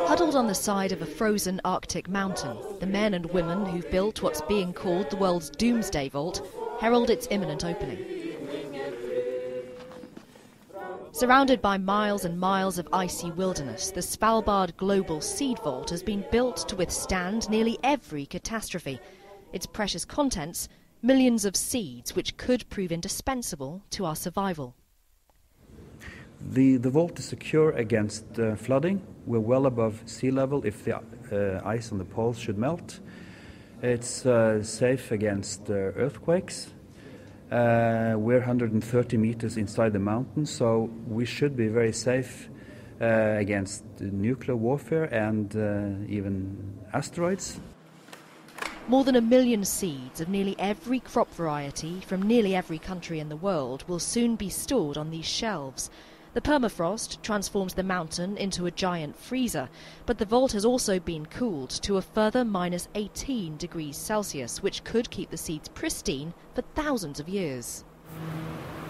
Huddled on the side of a frozen Arctic mountain, the men and women who've built what's being called the world's Doomsday Vault herald its imminent opening. Surrounded by miles and miles of icy wilderness, the Svalbard Global Seed Vault has been built to withstand nearly every catastrophe. Its precious contents, millions of seeds which could prove indispensable to our survival. The vault is secure against flooding. We're well above sea level if the ice on the poles should melt. It's safe against earthquakes. We're 130 meters inside the mountain, so we should be very safe against nuclear warfare and even asteroids. More than 1 million seeds of nearly every crop variety from nearly every country in the world will soon be stored on these shelves. The permafrost transforms the mountain into a giant freezer, but the vault has also been cooled to a further -18 degrees Celsius, which could keep the seeds pristine for thousands of years.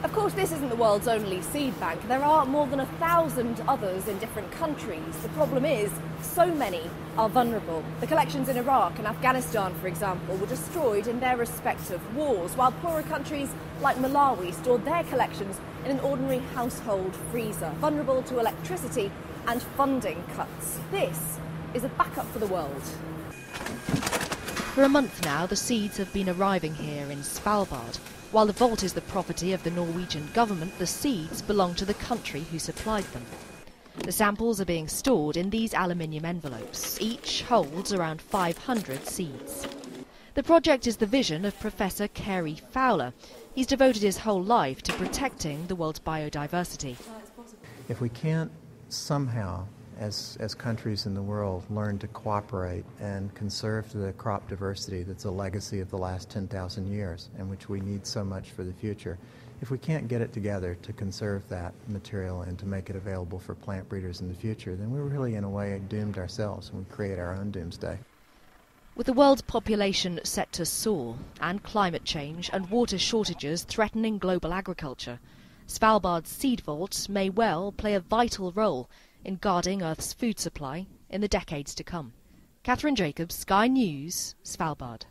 Of course, this isn't the world's only seed bank. There are more than 1,000 others in different countries. The problem is, so many are vulnerable. The collections in Iraq and Afghanistan, for example, were destroyed in their respective wars, while poorer countries like Malawi stored their collections in an ordinary household freezer, vulnerable to electricity and funding cuts. This is a backup for the world. For a month now, the seeds have been arriving here in Svalbard. While the vault is the property of the Norwegian government, the seeds belong to the country who supplied them. The samples are being stored in these aluminium envelopes. Each holds around 500 seeds. The project is the vision of Professor Kerry Fowler. He's devoted his whole life to protecting the world's biodiversity. If we can't somehow, as countries in the world, learn to cooperate and conserve the crop diversity that's a legacy of the last 10,000 years and which we need so much for the future, if we can't get it together to conserve that material and to make it available for plant breeders in the future, then we're really in a way doomed ourselves and we create our own doomsday. With the world's population set to soar and climate change and water shortages threatening global agriculture, Svalbard's seed vault may well play a vital role in guarding Earth's food supply in the decades to come. Catherine Jacobs, Sky News, Svalbard.